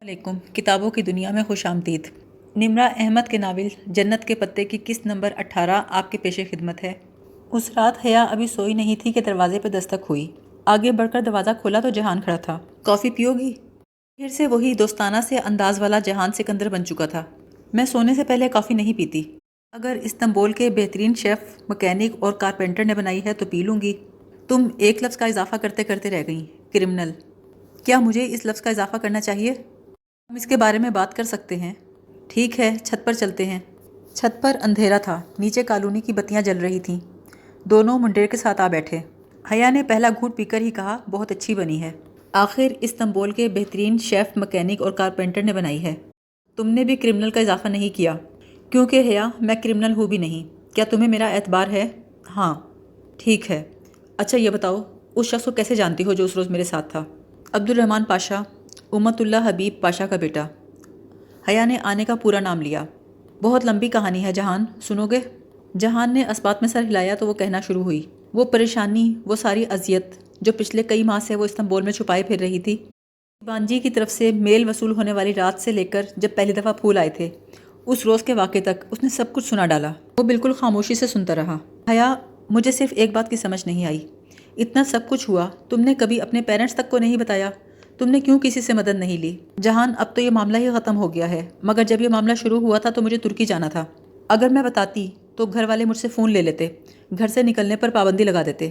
علیکم کتابوں کی دنیا میں خوش آمدید۔ نمرہ احمد کے ناول جنت کے پتے کی قسط نمبر 18 آپ کے پیش خدمت ہے۔ اس رات حیا ابھی سوئی نہیں تھی کہ دروازے پہ دستک ہوئی۔ آگے بڑھ کر دروازہ کھولا تو جہان کھڑا تھا۔ کافی پیو گی؟ پھر سے وہی دوستانہ سے انداز والا جہان سکندر بن چکا تھا۔ میں سونے سے پہلے کافی نہیں پیتی۔ اگر استنبول کے بہترین شیف، مکینک اور کارپینٹر نے بنائی ہے تو پی لوں گی۔ تم ایک لفظ کا اضافہ کرتے کرتے رہ گئیں، کرمنل۔ کیا مجھے اس لفظ کا اضافہ کرنا چاہیے؟ ہم اس کے بارے میں بات کر سکتے ہیں۔ ٹھیک ہے، چھت پر چلتے ہیں۔ چھت پر اندھیرا تھا، نیچے کالونی کی بتیاں جل رہی تھیں۔ دونوں منڈیر کے ساتھ آ بیٹھے۔ حیا نے پہلا گھونٹ پی کر ہی کہا، بہت اچھی بنی ہے۔ آخر استنبول کے بہترین شیف، مکینک اور کارپینٹر نے بنائی ہے۔ تم نے بھی کرمنل کا اضافہ نہیں کیا۔ کیونکہ حیا میں کرمنل ہوں بھی نہیں۔ کیا تمہیں میرا اعتبار ہے؟ ہاں۔ ٹھیک ہے۔ اچھا یہ بتاؤ، اس شخص کو کیسے جانتی ہو جو اس روز میرے ساتھ تھا؟ عبد الرحمن پاشا، امت اللہ حبیب پاشا کا بیٹا۔ حیا نے آنے کا پورا نام لیا۔ بہت لمبی کہانی ہے جہان، سنو گے؟ جہان نے اسبات میں سر ہلایا تو وہ کہنا شروع ہوئی۔ وہ پریشانی، وہ ساری اذیت جو پچھلے کئی ماہ سے وہ استنبول میں چھپائے پھر رہی تھی۔ بانجی کی طرف سے میل وصول ہونے والی رات سے لے کر جب پہلی دفعہ پھول آئے تھے، اس روز کے واقعے تک اس نے سب کچھ سنا ڈالا۔ وہ بالکل خاموشی سے سنتا رہا۔ حیا، مجھے صرف ایک بات کی سمجھ نہیں آئی۔ اتنا سب کچھ ہوا، تم نے کبھی اپنے پیرنٹس تک کو نہیں بتایا؟ تم نے کیوں کسی سے مدد نہیں لی؟ جہان، اب تو یہ معاملہ ہی ختم ہو گیا ہے، مگر جب یہ معاملہ شروع ہوا تھا تو مجھے ترکی جانا تھا۔ اگر میں بتاتی تو گھر والے مجھ سے فون لے لیتے، گھر سے نکلنے پر پابندی لگا دیتے۔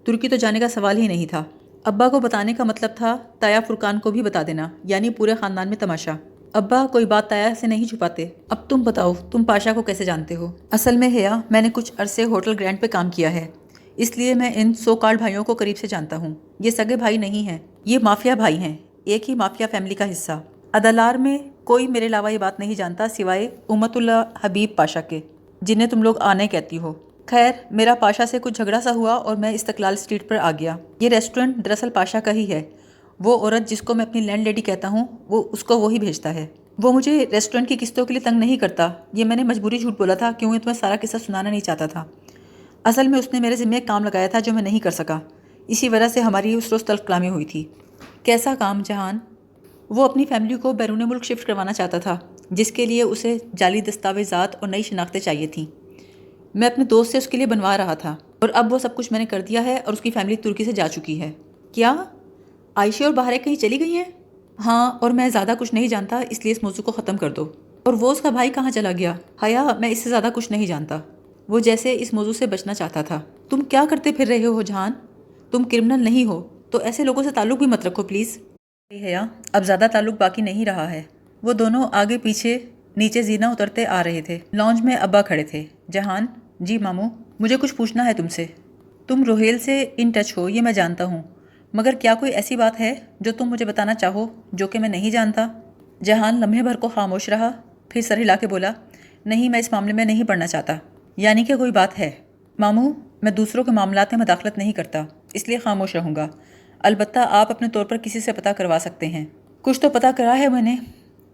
ترکی تو جانے کا سوال ہی نہیں تھا۔ ابا کو بتانے کا مطلب تھا تایا فرقان کو بھی بتا دینا، یعنی پورے خاندان میں تماشا۔ ابا کوئی بات تایا سے نہیں چھپاتے۔ اب تم بتاؤ، تم پاشا کو کیسے جانتے ہو؟ اصل میں حیا، میں نے کچھ عرصے ہوٹل گرینڈ پہ کام کیا ہے، اس لیے میں ان سو کالڈ بھائیوں کو قریب سے جانتا ہوں۔ یہ سگے بھائی نہیں ہیں، یہ مافیا بھائی ہیں، ایک ہی مافیا فیملی کا حصہ۔ ادالار میں کوئی میرے علاوہ یہ بات نہیں جانتا سوائے امت اللہ حبیب پاشا کے، جنہیں تم لوگ آنے کہتی ہو۔ خیر، میرا پاشا سے کچھ جھگڑا سا ہوا اور میں استقلال اسٹریٹ پر آ گیا۔ یہ ریسٹورنٹ دراصل پاشا کا ہی ہے۔ وہ عورت جس کو میں اپنی لینڈ لیڈی کہتا ہوں، وہ اس کو وہی بھیجتا ہے۔ وہ مجھے ریسٹورنٹ کی قسطوں کے لیے تنگ نہیں کرتا۔ یہ میں نے مجبوری جھوٹ بولا تھا کیونکہ تمہیں سارا قصہ سنانا نہیں چاہتا تھا۔ اصل میں اس نے میرے ذمہ ایک کام لگایا تھا جو میں نہیں کر سکا، اسی وجہ سے ہماری اس روز تلخ کلامی ہوئی تھی۔ کیسا کام جہان؟ وہ اپنی فیملی کو بیرون ملک شفٹ کروانا چاہتا تھا، جس کے لیے اسے جعلی دستاویزات اور نئی شناختیں چاہیے تھیں۔ میں اپنے دوست سے اس کے لیے بنوا رہا تھا، اور اب وہ سب کچھ میں نے کر دیا ہے اور اس کی فیملی ترکی سے جا چکی ہے۔ کیا عائشہ اور باہر کہیں چلی گئی ہیں؟ ہاں، اور میں زیادہ کچھ نہیں جانتا، اس لیے اس موضوع کو ختم کر دو۔ اور وہ اس کا بھائی کہاں چلا گیا؟ حیا، میں اس سے زیادہ کچھ نہیں جانتا۔ وہ جیسے اس موضوع سے بچنا چاہتا تھا۔ تم کیا کرتے پھر رہے ہو جہان؟ تم کرمنل نہیں ہو تو ایسے لوگوں سے تعلق بھی مت رکھو پلیز۔ حیا، اب زیادہ تعلق باقی نہیں رہا ہے۔ وہ دونوں آگے پیچھے نیچے زینہ اترتے آ رہے تھے۔ لانج میں ابا کھڑے تھے۔ جہان، جی ماموں، مجھے کچھ پوچھنا ہے تم سے۔ تم روہیل سے ان ٹچ ہو، یہ میں جانتا ہوں، مگر کیا کوئی ایسی بات ہے جو تم مجھے بتانا چاہو جو کہ میں نہیں جانتا؟ جہان لمحے بھر کو خاموش رہا، پھر سر ہلا کے بولا، نہیں، میں اس معاملے میں نہیں پڑھنا چاہتا۔ یعنی کہ کوئی بات ہے؟ ماموں، میں دوسروں کے معاملات میں مداخلت نہیں کرتا، اس لیے خاموش رہوں گا۔ البتہ آپ اپنے طور پر کسی سے پتہ کروا سکتے ہیں۔ کچھ تو پتہ کرا ہے میں نے،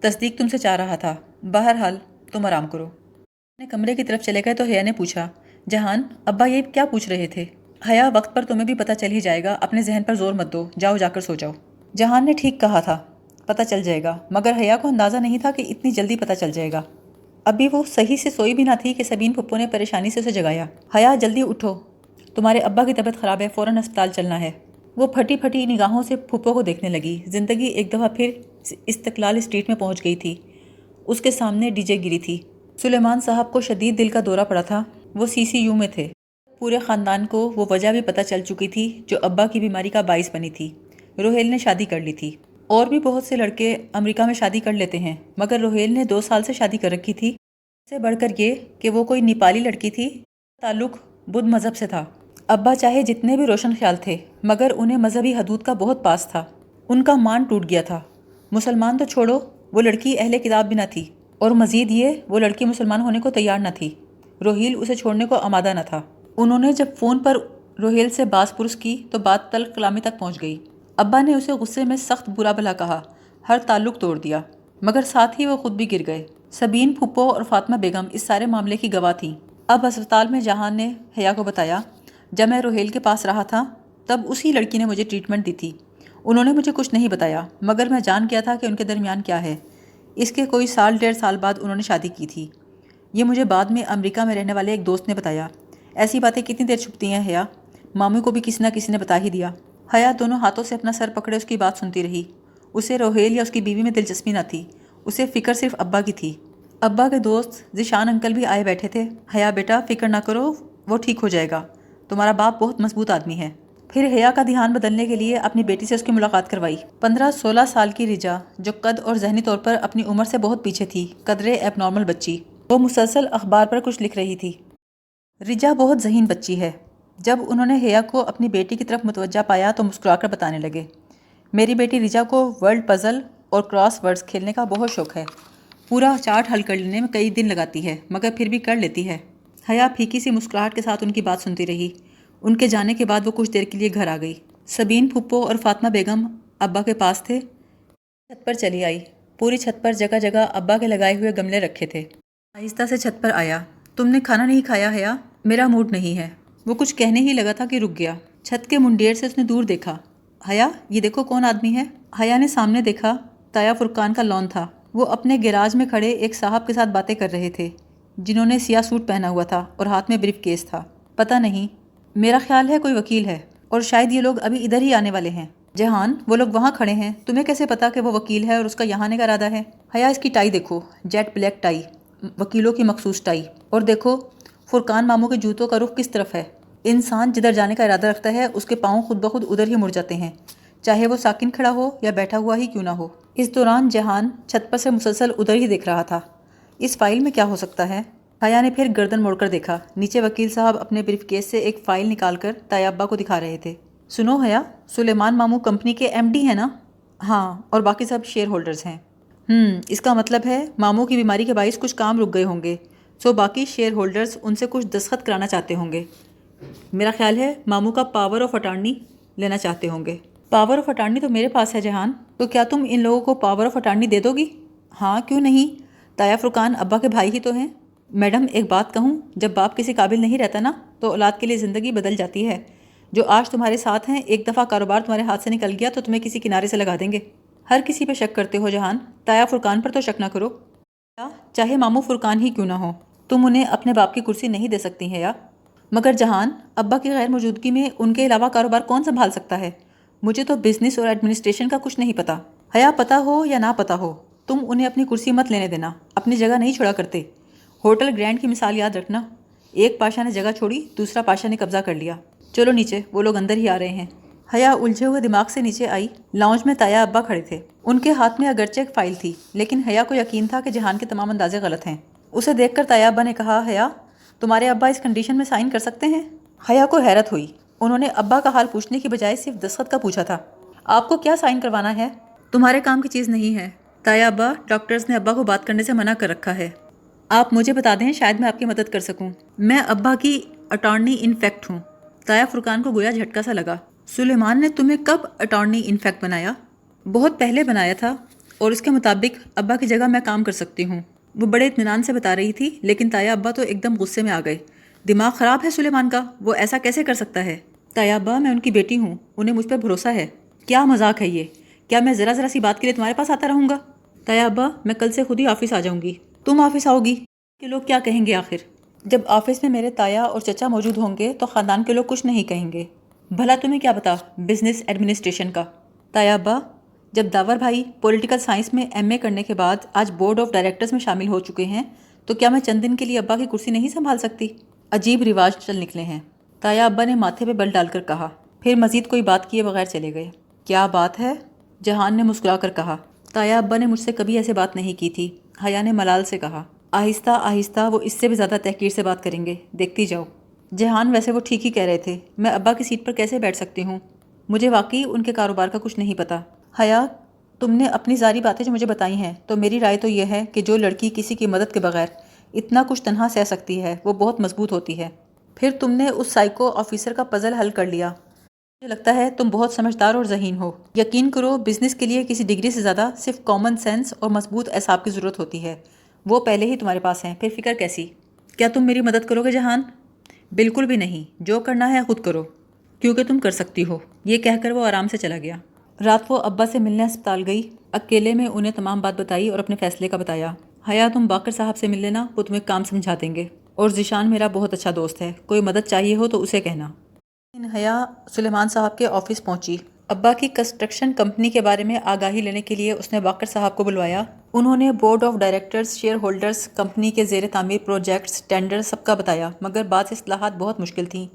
تصدیق تم سے چاہ رہا تھا۔ بہرحال تم آرام کرو۔ اپنے کمرے کی طرف چلے گئے تو حیا نے پوچھا، جہان، ابا یہ کیا پوچھ رہے تھے؟ حیا، وقت پر تمہیں بھی پتہ چل ہی جائے گا، اپنے ذہن پر زور مت دو، جاؤ جا کر سو جاؤ۔ جہان نے ٹھیک کہا تھا، پتہ چل جائے گا، مگر حیا کو اندازہ نہیں تھا کہ اتنی جلدی پتہ چل جائے گا۔ ابھی وہ صحیح سے سوئی بھی نہ تھی کہ سبین پھپھو نے پریشانی سے اسے جگایا۔ حیا، جلدی اٹھو، تمہارے ابا کی طبیعت خراب ہے، فوراً ہسپتال چلنا ہے۔ وہ پھٹی پھٹی نگاہوں سے پھپھو کو دیکھنے لگی۔ زندگی ایک دفعہ پھر استقلال اسٹریٹ میں پہنچ گئی تھی۔ اس کے سامنے ڈی جے گری تھی۔ سلیمان صاحب کو شدید دل کا دورہ پڑا تھا، وہ سی سی یو میں تھے۔ پورے خاندان کو وہ وجہ بھی پتہ چل چکی تھی جو ابا کی بیماری کا باعث بنی تھی۔ روہیل نے شادی کر لی تھی۔ اور بھی بہت سے لڑکے امریکہ میں شادی کر لیتے ہیں، مگر روہیل نے 2 سال سے شادی کر رکھی تھی۔ اس سے بڑھ کر یہ کہ وہ کوئی نیپالی لڑکی تھی، تعلق بدھ مذہب سے تھا۔ ابا چاہے جتنے بھی روشن خیال تھے، مگر انہیں مذہبی حدود کا بہت پاس تھا۔ ان کا مان ٹوٹ گیا تھا۔ مسلمان تو چھوڑو، وہ لڑکی اہل کتاب بھی نہ تھی، اور مزید یہ وہ لڑکی مسلمان ہونے کو تیار نہ تھی۔ روہیل اسے چھوڑنے کو آمادہ نہ تھا۔ انہوں نے جب فون پر روہیل سے باز پرس کی تو بات تلخ کلامی تک پہنچ گئی۔ ابا نے اسے غصے میں سخت برا بھلا کہا، ہر تعلق توڑ دیا، مگر ساتھ ہی وہ خود بھی گر گئے۔ سبین پھپھو اور فاطمہ بیگم اس سارے معاملے کی گواہ تھیں۔ اب ہسپتال میں جہان نے حیا کو بتایا، جب میں روہیل کے پاس رہا تھا تب اسی لڑکی نے مجھے ٹریٹمنٹ دی تھی۔ انہوں نے مجھے کچھ نہیں بتایا، مگر میں جان گیا تھا کہ ان کے درمیان کیا ہے۔ اس کے کوئی سال 1.5 سال بعد انہوں نے شادی کی تھی۔ یہ مجھے بعد میں امریکہ میں رہنے والے ایک دوست نے بتایا۔ ایسی باتیں کتنی دیر چھپتی ہیں حیا؟ ماموں کو بھی کسی نہ کسی نے بتا ہی دیا۔ حیا دونوں ہاتھوں سے اپنا سر پکڑے اس کی بات سنتی رہی۔ اسے روہیل یا اس کی بیوی میں دلچسپی نہ تھی، اسے فکر صرف ابا کی تھی۔ ابا کے دوست ذیشان انکل بھی آئے بیٹھے تھے۔ حیا بیٹا فکر نہ کرو، وہ ٹھیک ہو جائے گا، تمہارا باپ بہت مضبوط آدمی ہے۔ پھر حیا کا دھیان بدلنے کے لیے اپنی بیٹی سے اس کی ملاقات کروائی۔ 15-16 سال کی رجا، جو قد اور ذہنی طور پر اپنی عمر سے بہت پیچھے تھی، قدرے ایب نارمل بچی، وہ مسلسل اخبار پر کچھ لکھ رہی تھی۔ رجا بہت ذہین بچی ہے۔ جب انہوں نے حیا کو اپنی بیٹی کی طرف متوجہ پایا تو مسکرا کر بتانے لگے، میری بیٹی رجا کو ورلڈ پزل اور کراس ورڈز کھیلنے کا بہت شوق ہے۔ پورا چارٹ حل کر لینے میں کئی دن لگاتی ہے، مگر پھر بھی کر لیتی ہے۔ حیا پھیکی سی مسکراہٹ کے ساتھ ان کی بات سنتی رہی۔ ان کے جانے کے بعد وہ کچھ دیر کے لیے گھر آ گئی۔ سبین پھپھو اور فاطمہ بیگم ابا کے پاس تھے۔ چھت پر چلی آئی۔ پوری چھت پر جگہ جگہ ابا کے لگائے ہوئے گملے رکھے تھے۔ آہستہ سے چھت پر آیا۔ تم نے کھانا نہیں کھایا حیا؟ میرا موڈ نہیں ہے۔ وہ کچھ کہنے ہی لگا تھا کہ رک گیا۔ چھت کے منڈیر سے اس نے دور دیکھا۔ حیا یہ دیکھو کون آدمی ہے؟ حیا نے سامنے دیکھا۔ تایا فرقان کا لون تھا۔ وہ اپنے گیراج میں کھڑے ایک صاحب کے ساتھ باتیں کر رہے تھے، جنہوں نے سیاہ سوٹ پہنا ہوا تھا اور ہاتھ میں بریف کیس تھا۔ پتہ نہیں، میرا خیال ہے کوئی وکیل ہے، اور شاید یہ لوگ ابھی ادھر ہی آنے والے ہیں۔ جہان وہ لوگ وہاں کھڑے ہیں، تمہیں کیسے پتا کہ وہ وکیل ہے اور اس کا یہاں آنے کا ارادہ ہے؟ حیا اس کی ٹائی دیکھو، جیٹ بلیک ٹائی، وکیلوں کی مخصوص ٹائی، اور دیکھو فرقان ماموں کے جوتوں کا رخ کس طرف ہے۔ انسان جدھر جانے کا ارادہ رکھتا ہے اس کے پاؤں خود بخود ادھر ہی مڑ جاتے ہیں، چاہے وہ ساکن کھڑا ہو یا بیٹھا ہوا ہی کیوں نہ ہو۔ اس دوران جہان چھت پر سے مسلسل ادھر ہی دیکھ رہا تھا۔ اس فائل میں کیا ہو سکتا ہے؟ حیا نے پھر گردن موڑ کر دیکھا۔ نیچے وکیل صاحب اپنے بریف کیس سے ایک فائل نکال کر تایا ابا کو دکھا رہے تھے۔ سنو حیا، سلیمان ماموں کمپنی کے ایم ڈی ہیں نا؟ ہاں، اور باقی سب شیئر ہولڈرز ہیں۔ اس کا مطلب ہے ماموں کی بیماری کے باعث کچھ کام رک گئے ہوں گے، سو باقی شیئر ہولڈرز ان سے کچھ دستخط کرانا چاہتے ہوں گے۔ میرا خیال ہے ماموں کا پاور آف اٹارنی لینا چاہتے ہوں گے۔ پاور آف اٹارنی تو میرے پاس ہے جہان، تو کیا تم ان لوگوں کو پاور آف اٹارنی دے دو گی؟ ہاں کیوں نہیں، تایا فرقان ابا کے بھائی ہی تو ہیں۔ میڈم ایک بات کہوں، جب باپ کسی قابل نہیں رہتا نا تو اولاد کے لیے زندگی بدل جاتی ہے۔ جو آج تمہارے ساتھ ہیں، ایک دفعہ کاروبار تمہارے ہاتھ سے نکل گیا تو تمہیں کسی کنارے سے لگا دیں گے۔ ہر کسی پہ شک کرتے ہو جہان، تایا فرقان پر تو شک نہ کرو۔ چاہے ماموں فرقان ہی کیوں نہ ہو، تم انہیں اپنے باپ کی کرسی نہیں دے سکتی ہیں یا؟ مگر جہان، ابا کی غیر موجودگی میں ان کے علاوہ کاروبار کون سنبھال سکتا ہے؟ مجھے تو بزنس اور ایڈمنسٹریشن کا کچھ نہیں پتا۔ حیا پتہ ہو یا نہ پتہ ہو، تم انہیں اپنی کرسی مت لینے دینا، اپنی جگہ نہیں چھوڑا کرتے۔ ہوٹل گرینڈ کی مثال یاد رکھنا، ایک پاشا نے جگہ چھوڑی، دوسرا پاشا نے قبضہ کر لیا۔ چلو نیچے، وہ لوگ اندر ہی آ رہے ہیں۔ حیا الجھے ہوئے دماغ سے نیچے آئی۔ لاؤنج میں تایا ابا کھڑے تھے۔ ان کے ہاتھ میں اگرچہ ایک فائل تھی، لیکن حیا کو یقین تھا کہ جہان کے تمام اندازے غلط ہیں۔ اسے دیکھ کر تایا ابا نے کہا، حیا تمہارے ابا اس کنڈیشن میں سائن کر سکتے ہیں؟ حیا کو حیرت ہوئی۔ انہوں نے ابا کا حال پوچھنے کی بجائے صرف دستخط کا پوچھا تھا۔ آپ کو کیا سائن کروانا ہے؟ تمہارے کام کی چیز نہیں ہے تایا ابا، ڈاکٹرز نے ابا کو بات کرنے سے منع کر رکھا ہے۔ آپ مجھے بتا دیں، شاید میں آپ کی مدد کر سکوں۔ میں ابا کی اٹارنی ان فیکٹ ہوں۔ تایا فرقان کو گویا جھٹکا سا لگا۔ سلیمان نے تمہیں کب اٹارنی ان فیکٹ بنایا؟ بہت پہلے بنایا تھا، اور اس کے مطابق ابا کی جگہ میں کام کر سکتی ہوں۔ وہ بڑے اطمینان سے بتا رہی تھی، لیکن تایا ابا تو ایک دم غصے میں آ گئے۔ دماغ خراب ہے سلیمان کا، وہ ایسا کیسے کر سکتا ہے؟ تایا ابا میں ان کی بیٹی ہوں، انہیں مجھ پر بھروسہ ہے۔ کیا مذاق ہے یہ؟ کیا میں ذرا سی بات کے لیے تمہارے پاس آتا رہوں گا؟ تایا ابا میں کل سے خود ہی آفس آ جاؤں گی۔ تم آفس آؤ گی؟ کہ لوگ کیا کہیں گے آخر؟ جب آفس میں میرے تایا اور چچا موجود ہوں گے تو خاندان کے لوگ کچھ نہیں کہیں گے۔ بھلا تمہیں کیا پتا بزنس ایڈمنسٹریشن کا؟ تایا ابا جب داور بھائی پولیٹیکل سائنس میں ایم اے کرنے کے بعد آج بورڈ آف ڈائریکٹرز میں شامل ہو چکے ہیں، تو کیا میں چند دن کے لیے ابا کی کرسی نہیں سنبھال سکتی؟ عجیب رواج چل نکلے ہیں، تایا ابا نے ماتھے پہ بل ڈال کر کہا۔ پھر مزید کوئی بات کیے بغیر چلے گئے۔ کیا بات ہے؟ جہان نے مسکرا کر کہا۔ تایا ابا نے مجھ سے کبھی ایسے بات نہیں کی تھی، حیا نے ملال سے کہا۔ آہستہ آہستہ وہ اس سے بھی زیادہ تحقیر سے بات کریں گے، دیکھتی جاؤ۔ جہان ویسے وہ ٹھیک ہی کہہ رہے تھے، میں ابا کی سیٹ پر کیسے بیٹھ سکتی ہوں؟ مجھے واقعی ان کے کاروبار کا کچھ نہیں پتا۔ حیا تم نے اپنی ساری باتیں جو مجھے بتائی ہیں، تو میری رائے تو یہ ہے کہ جو لڑکی کسی کی مدد کے بغیر اتنا کچھ تنہا سہ سکتی ہے وہ بہت مضبوط ہوتی ہے۔ پھر تم نے اس سائیکو آفیسر کا پزل حل کر لیا۔ مجھے لگتا ہے تم بہت سمجھدار اور ذہین ہو۔ یقین کرو بزنس کے لیے کسی ڈگری سے زیادہ صرف کامن سینس اور مضبوط اعصاب کی ضرورت ہوتی ہے، وہ پہلے ہی تمہارے پاس ہیں، پھر فکر کیسی؟ کیا تم میری مدد کرو گے جہان؟ بالکل بھی نہیں، جو کرنا ہے خود کرو، کیونکہ تم کر سکتی ہو۔ یہ کہہ کر وہ آرام سے چلا گیا۔ رات وہ ابا سے ملنے ہسپتال گئی، اکیلے میں انہیں تمام بات بتائی اور اپنے فیصلے کا بتایا۔ حیا تم باقر صاحب سے مل لینا، وہ تمہیں کام سمجھا دیں گے، اور ذیشان میرا بہت اچھا دوست ہے، کوئی مدد چاہیے ہو تو اسے کہنا۔ حیا سلیمان صاحب کے آفس پہنچی۔ ابا کی کنسٹرکشن کمپنی کے بارے میں آگاہی لینے کے لیے اس نے باقر صاحب کو بلوایا۔ انہوں نے board of directors, share holders, company کے زیر تعمیر پروجیکٹس، ٹینڈر سب کا بتایا، مگر بعض اصطلاحات بہت مشکل تھیں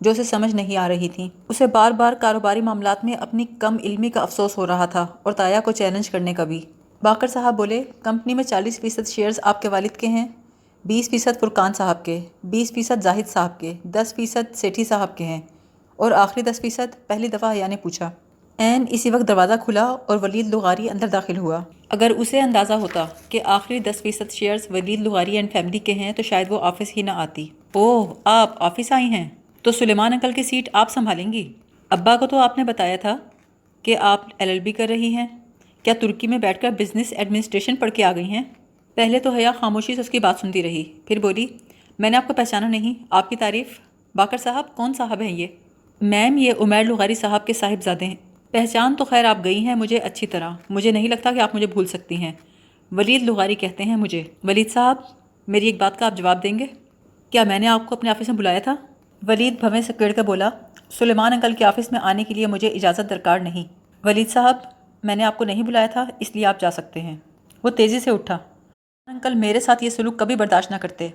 جو اسے سمجھ نہیں آ رہی تھیں۔ اسے بار بار کاروباری معاملات میں اپنی کم علمی کا افسوس ہو رہا تھا، اور تایا کو چیلنج کرنے کا بھی۔ باقر صاحب بولے، کمپنی میں 40% شیئرز آپ کے والد کے ہیں، 20% فرقان صاحب کے، 20% زاہد صاحب کے، 10% سیٹھی صاحب کے ہیں، اور آخری 10%؟ پہلی دفعہ حیا نے پوچھا۔ عین اسی وقت دروازہ کھلا اور ولید لغاری اندر داخل ہوا۔ اگر اسے اندازہ ہوتا کہ آخری 10% شیئرز ولید لغاری اینڈ فیملی کے ہیں تو شاید وہ آفس ہی نہ آتی۔ اوہ، آپ آفس آئی ہیں؟ تو سلیمان انکل کی سیٹ آپ سنبھالیں گی؟ ابا کو تو آپ نے بتایا تھا کہ آپ LLB کر رہی ہیں، کیا ترکی میں بیٹھ کر بزنس ایڈمنسٹریشن پڑھ کے آ گئی ہیں؟ پہلے تو حیا خاموشی سے اس کی بات سنتی رہی، پھر بولی، میں نے آپ کو پہچانا نہیں، آپ کی تعریف۔ باقر صاحب؟ کون صاحب ہیں یہ؟ میم، یہ عمیر لغاری صاحب کے صاحبزادے ہیں۔ پہچان تو خیر آپ گئی ہیں مجھے اچھی طرح، مجھے نہیں لگتا کہ آپ مجھے بھول سکتی ہیں۔ ولید لغاری کہتے ہیں مجھے۔ ولید صاحب، میری ایک بات کا آپ جواب دیں گے؟ کیا میں نے آپ کو اپنے آفس میں بلایا تھا؟ ولید بھویں سے کڑ کر بولا، سلیمان انکل کے آفس میں آنے کے لیے مجھے اجازت درکار نہیں۔ ولید صاحب، میں نے آپ کو نہیں بلایا تھا، اس لیے آپ جا سکتے ہیں۔ وہ تیزی سے اٹھا۔ انکل میرے ساتھ یہ سلوک کبھی برداشت نہ کرتے،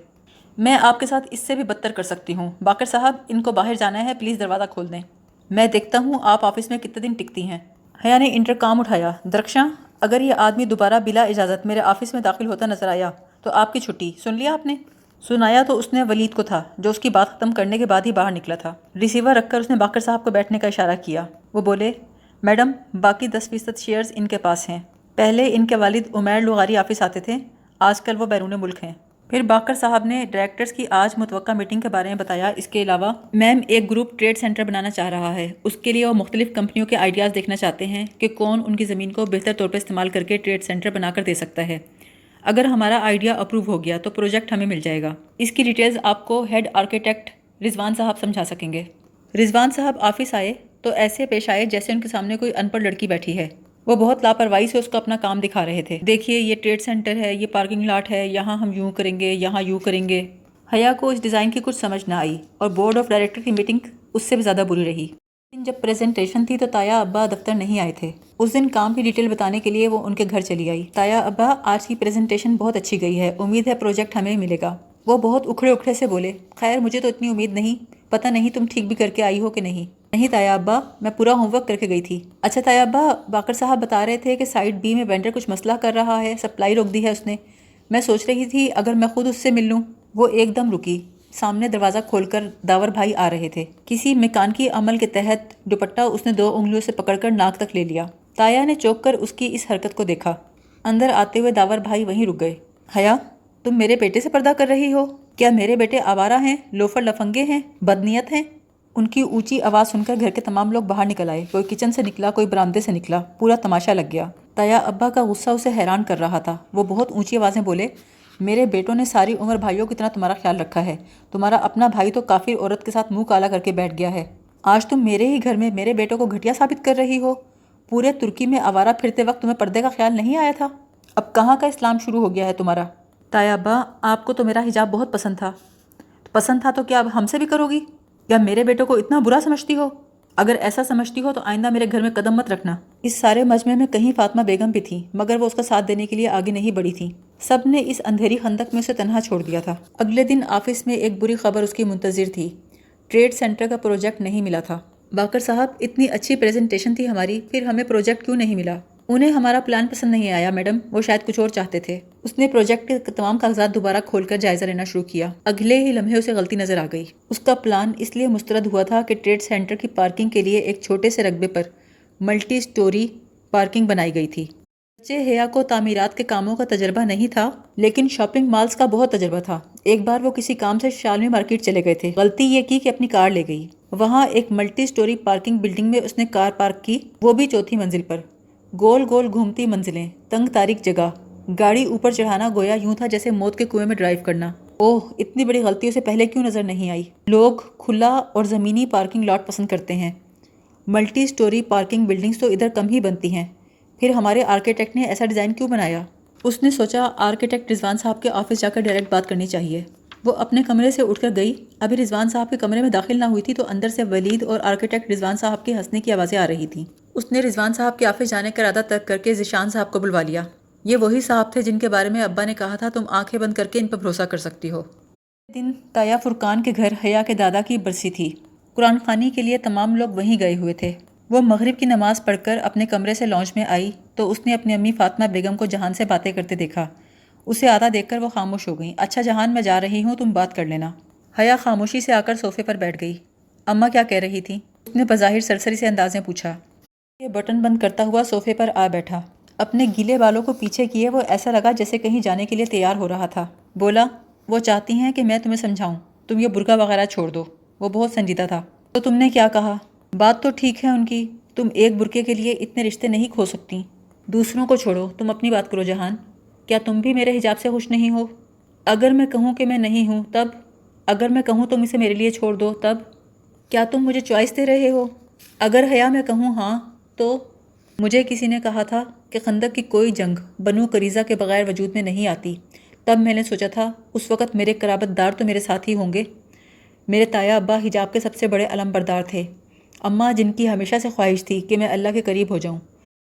میں آپ کے ساتھ اس سے بھی بدتر کر سکتی ہوں۔ باقر صاحب، ان کو باہر جانا ہے، پلیز دروازہ کھول دیں، میں دیکھتا ہوں آپ آفس میں کتنے دن ٹکتی ہیں۔ حیا نے انٹرکام اٹھایا، درخشاں، اگر یہ آدمی دوبارہ بلا اجازت میرے آفس میں داخل ہوتا نظر آیا تو آپ کی چھٹی۔ سن لیا آپ نے؟ سنایا تو اس نے ولید کو تھا، جو اس کی بات ختم کرنے کے بعد ہی باہر نکلا تھا۔ ریسیور رکھ کر اس نے باقر صاحب کو بیٹھنے کا اشارہ کیا۔ وہ بولے، میڈم، باقی 10% شیئرز ان کے پاس ہیں۔ پہلے ان کے والد عمیر لغاری آفس آتے تھے، آج کل وہ بیرون ملک ہیں۔ پھر باقر صاحب نے ڈائریکٹرز کی آج متوقع میٹنگ کے بارے میں بتایا۔ اس کے علاوہ میم ایک گروپ ٹریڈ سینٹر بنانا چاہ رہا ہے، اس کے لیے وہ مختلف کمپنیوں کے آئیڈیاز دیکھنا چاہتے ہیں کہ کون ان کی زمین کو بہتر طور پر استعمال کر کے ٹریڈ سینٹر بنا کر دے سکتا ہے۔ اگر ہمارا آئیڈیا اپروو ہو گیا تو پروجیکٹ ہمیں مل جائے گا۔ اس کی ڈیٹیلز آپ کو ہیڈ آرکیٹیکٹ رضوان صاحب سمجھا سکیں گے۔ رضوان صاحب آفس آئے تو ایسے پیش آئے جیسے ان کے سامنے کوئی ان پڑھ لڑکی بیٹھی ہے۔ وہ بہت لاپرواہی سے اس کو اپنا کام دکھا رہے تھے۔ دیکھیے، یہ ٹریڈ سینٹر ہے، یہ پارکنگ لاٹ ہے، یہاں ہم یوں کریں گے، یہاں یوں کریں گے۔ حیا کو اس ڈیزائن کی کچھ سمجھ نہ آئی، اور بورڈ آف ڈائریکٹر کی میٹنگ اس سے بھی زیادہ بری رہی۔ لیکن جب پریزنٹیشن تھی تو تایا ابا دفتر نہیں آئے تھے۔ اس دن کام کی ڈیٹیل بتانے کے لیے وہ ان کے گھر چلی آئی۔ تایا ابا، آج کی پریزنٹیشن بہت اچھی گئی ہے، امید ہے پروجیکٹ ہمیں ملے گا۔ وہ بہت اکھڑے اکھڑے سے بولے، خیر مجھے تو اتنی امید نہیں، پتہ نہیں تم ٹھیک بھی کر کے آئی ہو کہ نہیں۔ نہیں تایا ابا، میں پورا ہوم ورک کر کے گئی تھی۔ اچھا تایا ابا، باقر صاحب بتا رہے تھے کہ سائٹ B میں وینڈر کچھ مسئلہ کر رہا ہے، سپلائی روک دی ہے اس نے، میں سوچ رہی تھی اگر میں خود اس سے مل لوں۔ وہ ایک دم رکی، سامنے دروازہ کھول کر داور بھائی آ رہے تھے۔ کسی میکانکی عمل کے تحت دوپٹہ اس نے 2 انگلیوں سے پکڑ کر ناک تک لے لیا۔ تایا نے چونک کر اس کی اس حرکت کو دیکھا۔ اندر آتے ہوئے داور بھائی وہیں رک گئے۔ حیا، تم میرے بیٹے سے پردہ کر رہی ہو؟ کیا میرے بیٹے آوارہ ہیں، لوفر لفنگے ہیں، بدنیت ہیں؟ ان کی اونچی آواز سن کر گھر کے تمام لوگ باہر نکل آئے، کوئی کچن سے نکلا، کوئی برآمدے سے نکلا، پورا تماشا لگ گیا۔ تایا ابا کا غصہ اسے حیران کر رہا تھا۔ وہ بہت اونچی آواز میں بولے، میرے بیٹوں نے ساری عمر بھائیوں کی طرح تمہارا خیال رکھا ہے، تمہارا اپنا بھائی تو کافر عورت کے ساتھ منہ کالا کر کے بیٹھ گیا ہے، آج تم میرے ہی گھر میں میرے بیٹوں کو گھٹیا ثابت کر رہی ہو۔ پورے ترکی میں آوارہ پھرتے وقت تمہیں پردے کا خیال نہیں آیا تھا؟ اب کہاں کا اسلام شروع ہو گیا ہے تمہارا؟ تایا ابا، آپ کو تو میرا حجاب بہت پسند تھا۔ پسند تھا تو کیا اب ہم سے بھی کرو گی؟ یا میرے بیٹوں کو اتنا برا سمجھتی ہو؟ اگر ایسا سمجھتی ہو تو آئندہ میرے گھر میں قدم مت رکھنا۔ اس سارے مجمع میں کہیں فاطمہ بیگم بھی تھی، مگر وہ اس کا ساتھ دینے کے لیے آگے نہیں بڑھی تھی۔ سب نے اس اندھیری خندق میں اسے تنہا چھوڑ دیا تھا۔ اگلے دن آفس میں ایک بری خبر اس کی منتظر تھی، ٹریڈ سینٹر کا پروجیکٹ نہیں ملا تھا۔ باقر صاحب، اتنی اچھی پریزنٹیشن تھی ہماری، پھر ہمیں پروجیکٹ کیوں نہیں ملا؟ انہیں ہمارا پلان پسند نہیں آیا میڈم، وہ شاید کچھ اور چاہتے تھے۔ اس نے پروجیکٹ کے تمام کاغذات دوبارہ کھول کر جائزہ لینا شروع کیا۔ اگلے ہی لمحے اسے غلطی نظر آ گئی۔ اس کا پلان اس لیے مسترد ہوا تھا کہ ٹریڈ سینٹر کی پارکنگ کے لیے ایک چھوٹے سے رقبے پر ملٹی سٹوری پارکنگ بنائی گئی تھی۔ بچے حیا کو تعمیرات کے کاموں کا تجربہ نہیں تھا، لیکن شاپنگ مالز کا بہت تجربہ تھا۔ ایک بار وہ کسی کام سے شالمی مارکیٹ چلے گئے تھے، غلطی یہ کی کہ اپنی کار لے گئی۔ وہاں ایک ملٹی سٹوری پارکنگ بلڈنگ میں اس نے کار پارک کی، وہ بھی 4تھی منزل پر۔ گول گول گھومتی منزلیں، تنگ تاریک جگہ، گاڑی اوپر چڑھانا گویا یوں تھا جیسے موت کے کنویں میں ڈرائیو کرنا۔ اوہ، اتنی بڑی غلطی اسے پہلے کیوں نظر نہیں آئی؟ لوگ کھلا اور زمینی پارکنگ لاٹ پسند کرتے ہیں، ملٹی سٹوری پارکنگ بلڈنگز تو ادھر کم ہی بنتی ہیں، پھر ہمارے آرکیٹیکٹ نے ایسا ڈیزائن کیوں بنایا؟ اس نے سوچا آرکیٹیکٹ رضوان صاحب کے آفس جا کر ڈائریکٹ بات کرنی چاہیے۔ وہ اپنے کمرے سے اٹھ کر گئی، ابھی رضوان صاحب کے کمرے میں داخل نہ ہوئی تھی تو اندر سے ولید اور آرکیٹیکٹ رضوان صاحب کے ہنسنے کی آوازیں آ رہی تھیں۔ اس نے رضوان صاحب کے آفس جانے کا ارادہ ترک کر کے ذیشان صاحب کو بلوا لیا۔ یہ وہی صاحب تھے جن کے بارے میں ابا نے کہا تھا تم آنکھیں بند کر کے ان پر بھروسہ کر سکتی ہو۔ دن تایا فرقان کے گھر حیا کے دادا کی برسی تھی۔ قرآن خوانی کے لیے تمام لوگ وہیں گئے ہوئے تھے۔ وہ مغرب کی نماز پڑھ کر اپنے کمرے سے لانچ میں آئی تو اس نے اپنی امی فاطمہ بیگم کو جہان سے باتیں کرتے دیکھا۔ اسے آدھا دیکھ کر وہ خاموش ہو گئیں۔ اچھا جہان، میں جا رہی ہوں، تم بات کر لینا۔ حیا خاموشی سے آ کر صوفے پر بیٹھ گئی۔ اماں کیا کہہ رہی تھی؟ اس نے بظاہر سرسری سے انداز میں پوچھا۔ یہ بٹن بند کرتا ہوا صوفے پر آ بیٹھا۔ اپنے گیلے بالوں کو پیچھے کیے وہ ایسا لگا جیسے کہیں جانے کے لیے تیار ہو رہا تھا۔ بولا، وہ چاہتی ہیں کہ میں تمہیں سمجھاؤں، تم یہ برقع وغیرہ چھوڑ دو۔ وہ بہت سنجیدہ تھا۔ تو تم نے کیا کہا؟ بات تو ٹھیک ہے ان کی، تم ایک برقعے کے لیے اتنے رشتے نہیں کھو سکتی۔ دوسروں کو چھوڑو، تم اپنی بات کرو جہان۔ کیا تم بھی میرے حجاب سے خوش نہیں ہو؟ اگر میں کہوں کہ میں نہیں ہوں تب؟ اگر میں کہوں تم اسے میرے لیے چھوڑ دو تب؟ کیا تم مجھے چوائس دے رہے ہو؟ اگر حیا میں کہوں ہاں تو؟ مجھے کسی نے کہا تھا کہ خندق کی کوئی جنگ بنو قریظہ کے بغیر وجود میں نہیں آتی۔ تب میں نے سوچا تھا اس وقت میرے قرابت دار تو میرے ساتھ ہی ہوں گے۔ میرے تایا ابا حجاب کے سب سے بڑے علم بردار تھے۔ اماں جن کی ہمیشہ سے خواہش تھی کہ میں اللہ کے قریب ہو جاؤں۔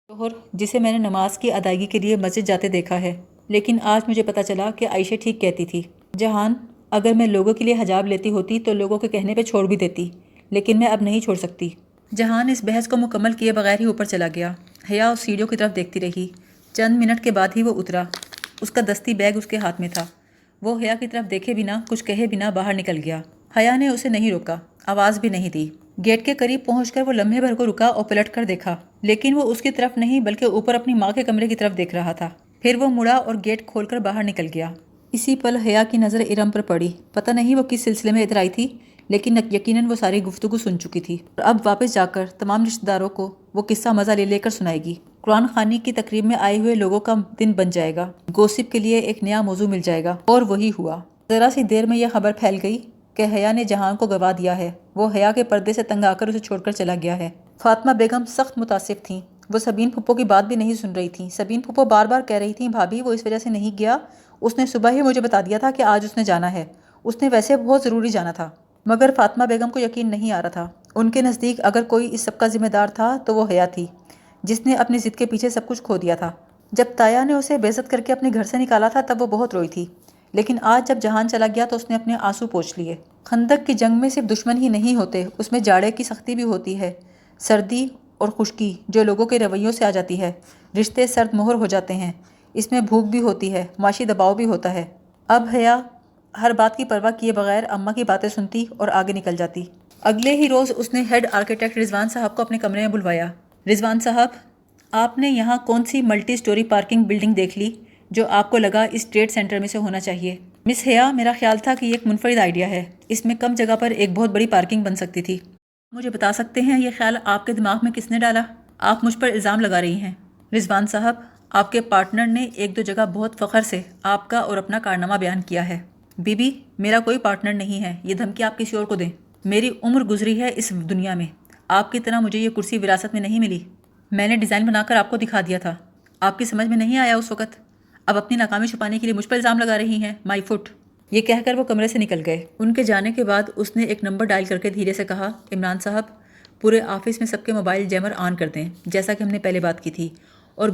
شوہر جسے میں نے نماز کی ادائیگی کے لیے مسجد جاتے دیکھا ہے، لیکن آج مجھے پتہ چلا کہ عائشہ ٹھیک کہتی تھی۔ جہان، اگر میں لوگوں کے لیے حجاب لیتی ہوتی تو لوگوں کے کہنے پہ چھوڑ بھی دیتی، لیکن میں اب نہیں چھوڑ سکتی۔ جہان اس بحث کو مکمل کیے بغیر ہی اوپر چلا گیا۔ حیا اس سیڑھیوں کی طرف دیکھتی رہی۔ چند منٹ کے بعد ہی وہ اترا۔ اس کا دستی بیگ اس کے ہاتھ میں تھا۔ وہ حیا کی طرف دیکھے بنا، کچھ کہے بنا باہر نکل گیا۔ حیا نے اسے نہیں روکا، آواز بھی نہیں دی۔ گیٹ کے قریب پہنچ کر وہ لمحے بھر کو رکا اور پلٹ کر دیکھا، لیکن وہ اس کی طرف نہیں بلکہ اوپر اپنی ماں کے کمرے کی طرف دیکھ رہا تھا۔ پھر وہ مڑا اور گیٹ کھول کر باہر نکل گیا۔ اسی پل حیا کی نظر ارم پر پڑی۔ پتہ نہیں وہ کس سلسلے میں ادھر آئی تھی، لیکن یقیناً وہ ساری گفتگو سن چکی تھی اور اب واپس جا کر تمام رشتہ داروں کو وہ قصہ مزہ لے لے کر سنائے گی۔ قرآن خوانی کی تقریب میں آئے ہوئے لوگوں کا دن بن جائے گا۔ گوسپ کے لیے ایک نیا موضوع مل جائے گا، اور وہی ہوا۔ ذرا سی دیر میں یہ خبر پھیل گئی کہ حیا نے جہان کو گوا دیا ہے۔ وہ حیا کے پردے سے تنگ آ کر اسے چھوڑ کر چلا گیا ہے۔ فاطمہ بیگم سخت متاثر تھیں۔ وہ سبین پھپھو کی بات بھی نہیں سن رہی تھیں۔ سبین پھپھو بار بار کہہ رہی تھیں بھابھی وہ اس وجہ سے نہیں گیا، اس نے صبح ہی مجھے بتا دیا تھا کہ آج اس نے جانا ہے، اس نے ویسے بہت ضروری جانا تھا۔ مگر فاطمہ بیگم کو یقین نہیں آ رہا تھا۔ ان کے نزدیک اگر کوئی اس سب کا ذمہ دار تھا تو وہ حیا تھی، جس نے اپنی ضد کے پیچھے سب کچھ کھو دیا تھا۔ جب تایا نے اسے بے عزت کر کے اپنے گھر سے نکالا تھا تب وہ بہت روئی تھی، لیکن آج جب جہان چلا گیا تو اس نے اپنے آنسو پوچھ لیے۔ خندق کی جنگ میں صرف دشمن ہی نہیں ہوتے، اس میں جاڑے کی سختی بھی ہوتی ہے، سردی اور خشکی جو لوگوں کے رویوں سے آ جاتی ہے، رشتے سرد مہر ہو جاتے ہیں، اس میں بھوک بھی ہوتی ہے، معاشی دباؤ بھی ہوتا ہے۔ اب حیا ہر بات کی پرواہ کیے بغیر اماں کی باتیں سنتی اور آگے نکل جاتی۔ اگلے ہی روز اس نے ہیڈ آرکیٹیکٹ رضوان صاحب کو اپنے کمرے میں بلوایا۔ رضوان صاحب، آپ نے یہاں کون سی ملٹی سٹوری پارکنگ بلڈنگ دیکھ لی جو آپ کو لگا اس ٹریڈ سینٹر میں سے ہونا چاہیے؟ مس حیا، میرا خیال تھا کہ یہ ایک منفرد آئیڈیا ہے، اس میں کم جگہ پر ایک بہت بڑی پارکنگ بن سکتی تھی۔ مجھے بتا سکتے ہیں یہ خیال آپ کے دماغ میں کس نے ڈالا؟ آپ مجھ پر الزام لگا رہی ہیں۔ رضوان صاحب، آپ کے پارٹنر نے ایک دو جگہ بہت فخر سے آپ کا اور اپنا کارنامہ بیان کیا ہے۔ بی بی، میرا کوئی پارٹنر نہیں ہے، یہ دھمکی آپ کسی اور کو دیں۔ میری عمر گزری ہے اس دنیا میں، آپ کی طرح مجھے یہ کرسی وراثت میں نہیں ملی۔ میں نے ڈیزائن بنا کر آپ کو دکھا دیا تھا، آپ کی سمجھ میں نہیں آیا اس وقت۔ اب اپنی ناکامی چھپانے کے لیے مجھ پر الزام لگا رہی ہیں، مائی فٹ۔ یہ کہہ کر وہ کمرے سے نکل گئے۔ ان کے جانے کے بعد اس نے ایک نمبر ڈائل کر کے دھیرے سے کہا، عمران صاحب، پورے آفس میں سب کے موبائل جیمر آن کر دیں جیسا کہ ہم نے پہلے بات کی تھی، اور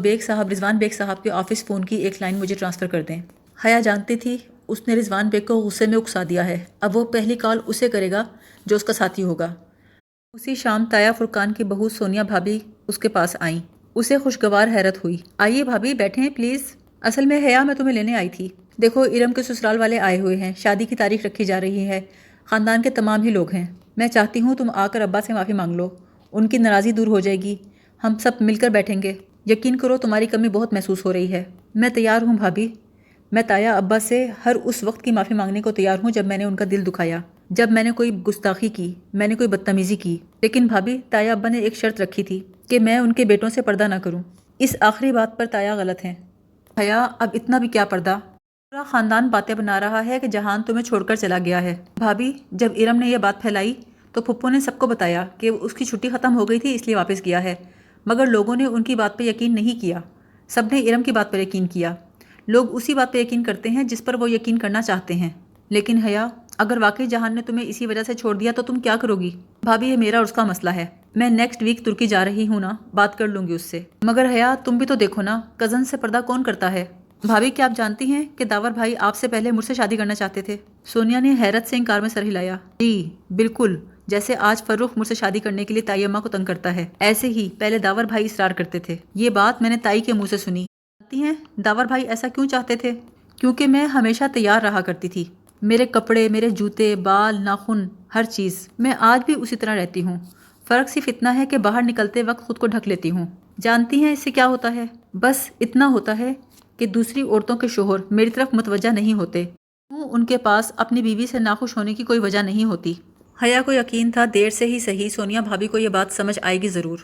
رضوان بیگ صاحب کے آفس فون کی ایک لائن مجھے ٹرانسفر کر دیں۔ حیا جانتی تھی اس نے رضوان بیگ کو غصے میں اکسا دیا ہے، اب وہ پہلی کال اسے کرے گا جو اس کا ساتھی ہوگا۔ اسی شام تایا فرقان کی بہو سونیا بھابھی اس کے پاس آئیں۔ اسے خوشگوار حیرت ہوئی۔ آئیے بھابھی، بیٹھیں پلیز۔ اصل میں حیا میں تمہیں لینے آئی تھی۔ دیکھو ارم کے سسرال والے آئے ہوئے ہیں، شادی کی تاریخ رکھی جا رہی ہے، خاندان کے تمام ہی لوگ ہیں۔ میں چاہتی ہوں تم آ کر ابا سے معافی مانگ لو، ان کی ناراضی دور ہو جائے گی، ہم سب مل کر بیٹھیں گے۔ یقین کرو تمہاری کمی بہت محسوس ہو رہی ہے۔ میں تیار ہوں بھابھی، میں تایا ابا سے ہر اس وقت کی معافی مانگنے کو تیار ہوں جب میں نے ان کا دل دکھایا، جب میں نے کوئی گستاخی کی، میں نے کوئی بدتمیزی کی۔ لیکن بھابھی، تایا ابا نے ایک شرط رکھی تھی کہ میں ان کے بیٹوں سے پردہ نہ کروں۔ اس آخری بات پر تایا غلط ہیں۔ حیا، اب اتنا بھی کیا پردہ؟ پورا خاندان باتیں بنا رہا ہے کہ جہان تمہیں چھوڑ کر چلا گیا ہے۔ بھابھی، جب ارم نے یہ بات پھیلائی تو پھپھو نے سب کو بتایا کہ اس کی چھٹی ختم ہو گئی تھی اس لیے واپس گیا ہے، مگر لوگوں نے ان کی بات پہ یقین نہیں کیا۔ سب نے ارم کی بات پر یقین کیا۔ لوگ اسی بات پہ یقین کرتے ہیں جس پر وہ یقین کرنا چاہتے ہیں۔ لیکن حیا، اگر واقعی جہان نے تمہیں اسی وجہ سے چھوڑ دیا تو تم کیا کرو گی؟ بھابھی، یہ میرا اور اس کا مسئلہ ہے۔ میں نیکسٹ ویک ترکی جا رہی ہوں نا، بات کر لوں گی اس سے۔ مگر حیا، تم بھی تو دیکھو نا، کزن سے پردہ کون کرتا ہے؟ بھابھی، کیا آپ جانتی ہیں کہ داور بھائی آپ سے پہلے مجھ سے شادی کرنا چاہتے تھے؟ سونیا نے حیرت سے انکار میں سر ہلایا۔ جی بالکل، جیسے آج فرخ مجھ سے شادی کرنے کے لیے تائی اماں کو تنگ کرتا ہے، ایسے ہی پہلے داور بھائی اصرار کرتے تھے۔ یہ بات میں نے تائی کے منہ سے سنی۔ جانتی ہیں داور بھائی ایسا کیوں چاہتے تھے؟ کیونکہ میں ہمیشہ تیار رہا کرتی تھی۔ میرے کپڑے، میرے جوتے، بال، ناخن، ہر چیز، میں آج بھی اسی طرح رہتی ہوں۔ فرق صرف اتنا ہے کہ باہر نکلتے وقت خود کو ڈھک لیتی ہوں۔ جانتی ہیں اس سے کیا ہوتا ہے؟ بس اتنا ہوتا ہے کہ دوسری عورتوں کے شوہر میری طرف متوجہ نہیں ہوتے۔ ان کے پاس اپنی بیوی سے ناخوش ہونے کی کوئی وجہ نہیں ہوتی۔ حیا کو یقین تھا دیر سے ہی صحیح سونیا بھابھی کو یہ بات سمجھ آئے گی ضرور۔